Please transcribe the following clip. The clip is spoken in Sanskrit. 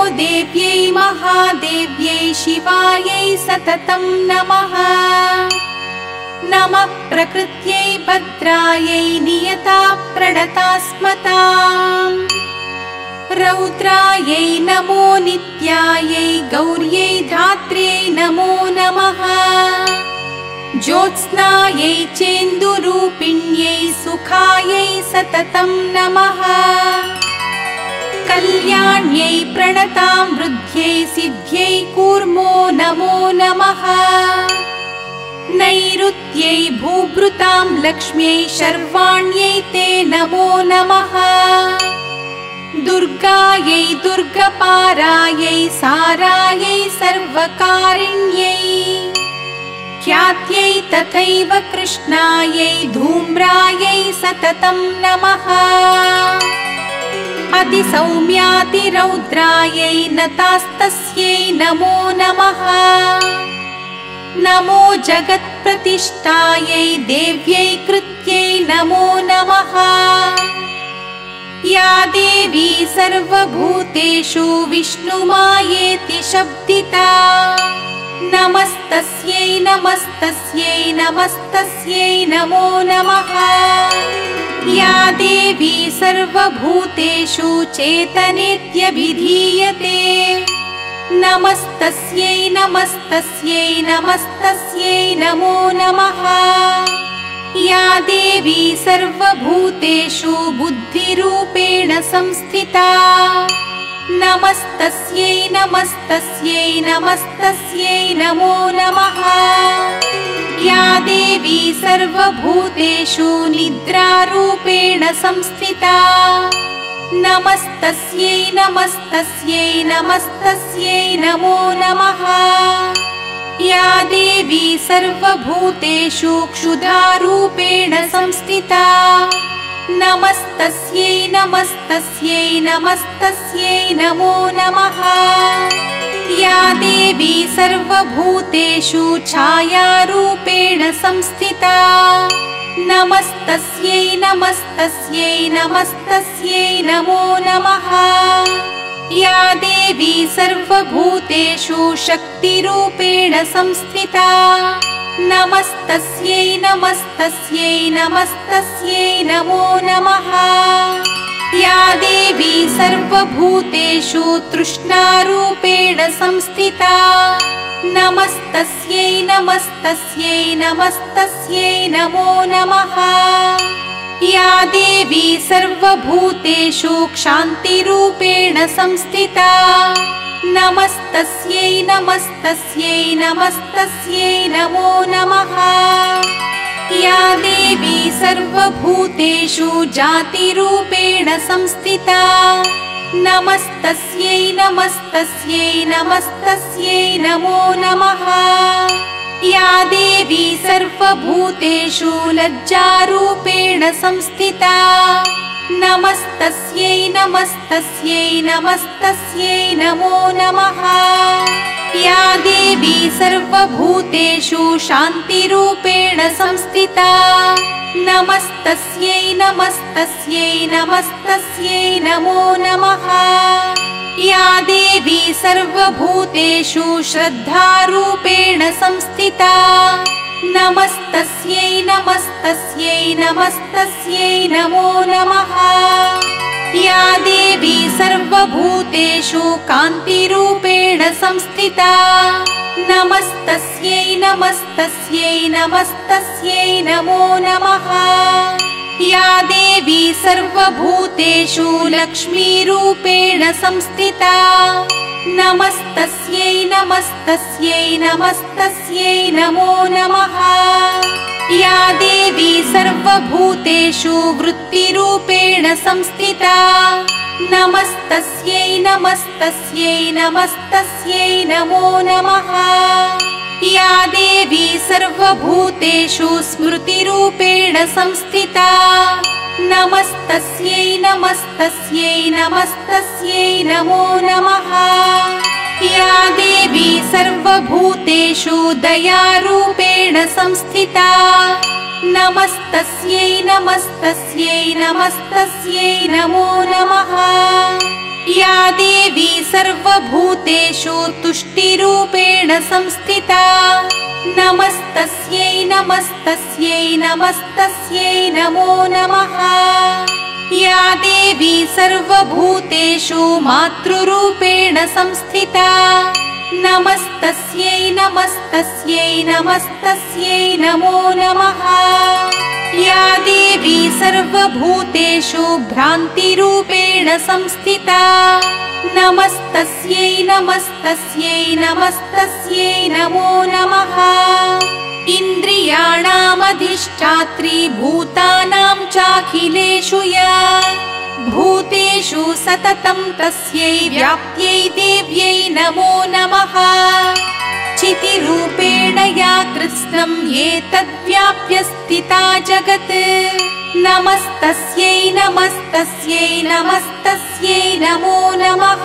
देव्यै महादेव्यै शिवायै सततं नमः। नमः प्रकृत्यै भद्रायै नियता प्रणतास्मताम्। रौद्रायै नमो नित्यायै गौर्यै धात्र्यै नमो नमः। ज्योत्स्नायै चेन्दुरूपिण्यै सुखायै सततं नमः। कल्याण्यै प्रणतामृद्ध्यै सिद्ध्यै कूर्मो नमो नमः। नैऋत्यै भूभृतां लक्ष्म्यै शर्वाण्यै ते नमो नमः। दुर्गायै दुर्गपारायै सारायै सर्वकारिण्यै। ख्यात्यै तथैव कृष्णायै धूम्रायै सततं नमः। अतिसौम्यातिरौद्रायै नतास्तस्यै नमो नमः। नमो जगत्प्रतिष्ठायै देव्यै कृत्यै नमो नमः। या देवी सर्वभूतेषु विष्णुमायेति शब्दिता। नमस्तस्यै नमस्तस्यै नमस्तस्यै नमो नमः। या देवी सर्वभूतेषु चेतनेत्यभिधीयते। नमस्तस्यै नमस्तस्यै नमस्तस्यै नमो नमः। या देवी सर्वभूतेषु बुद्धिरूपेण संस्थिता। नमस्तस्यै नमस्तस्यै नमस्तस्यै नमो नमः। या देवी सर्वभूतेषु निद्रारूपेण संस्थिता। नमस्तस्यै नमस्तस्यै नमस्तस्यै नमो नमः। या देवी सर्वभूतेषु क्षुधारूपेण संस्थिता। नमस्तस्यै नमस्तस्यै नमस्तस्यै नमो नमः। या देवी सर्वभूतेषु छायारूपेण संस्थिता। नमस्तस्यै नमस्तस्यै नमस्तस्यै नमो नमः। या देवी सर्वभूतेषु शक्तिरूपेण संस्थिता। नमस्तस्यै नमस्तस्यै नमस्तस्यै नमो नमः। या देवी सर्वभूतेषु तृष्णारूपेण संस्थिता। नमस्तस्यै नमस्तस्यै नमस्तस्यै नमो नमः। या देवी सर्वभूतेषु क्षान्तिरूपेण संस्थिता। नमस्तस्यै नमस्तस्यै नमस्तस्यै नमो नमः। या देवी सर्वभूतेषु जातिरूपेण संस्थिता। नमस्तस्यै नमस्तस्यै नमस्तस्यै नमो नमः। या देवी सर्वभूतेषु लज्जारूपेण संस्थिता। नमस्तस्यै नमस्तस्यै नमस्तस्यै नमो नमः। या देवी सर्वभूतेषु शान्तिरूपेण संस्थिता। नमस्तस्यै नमस्तस्यै नमस्तस्यै नमो नमः। या देवी सर्वभूतेषु श्रद्धारूपेण संस्थिता। नमस्तस्यै नमस्तस्यै नमस्तस्यै नमो नमः। या देवी सर्वभूतेषु कान्तिरूपेण संस्थिता। नमस्तस्यै नमस्तस्यै नमस्तस्यै नमो नमः। या देवी सर्वभूतेषु लक्ष्मीरूपेण संस्थिता। नमस्तस्यै नमस्तस्यै नमस्तस्यै नमो नमः। या देवी सर्वभूतेषु वृत्तिरूपेण संस्थिता। नमस्तस्यै नमस्तस्यै नमस्तस्यै नमो नमः। या देवी सर्वभूतेषु स्मृतिरूपेण संस्थिता। नमस्तस्यै नमस्तस्यै नमस्तस्यै नमो नमः। या देवी सर्वभूतेषु दयारूपेण संस्थिता। नमस्तस्यै नमस्तस्यै नमस्तस्यै नमो नमः। या देवी सर्वभूतेषु तुष्टिरूपेण संस्थिता नमस्तस्यै नमस्तस्यै नमस्तस्यै नमो नमः। या देवी सर्वभूतेषु मातृरूपेण संस्थिता नमस्तस्यै नमस्तस्यै नमस्तस्यै नमो नमः। या देवी सर्वभूतेषु भ्रान्तिरूपेण संस्थिता नमस्तस्यै नमस्तस्यै नमस्तस्यै नमो नमः। इन्द्रियाणामधिष्ठात्री भूतानां चाखिलेषु या भूतेषु सततं तस्यै व्याप्त्यै देव्यै नमो नमः। चितिरूपेण या कृत्स्नं एतद्व्याप्य स्थिता जगत् नमस्तस्यै नमस्तस्यै नमस्तस्यै नमो नमः।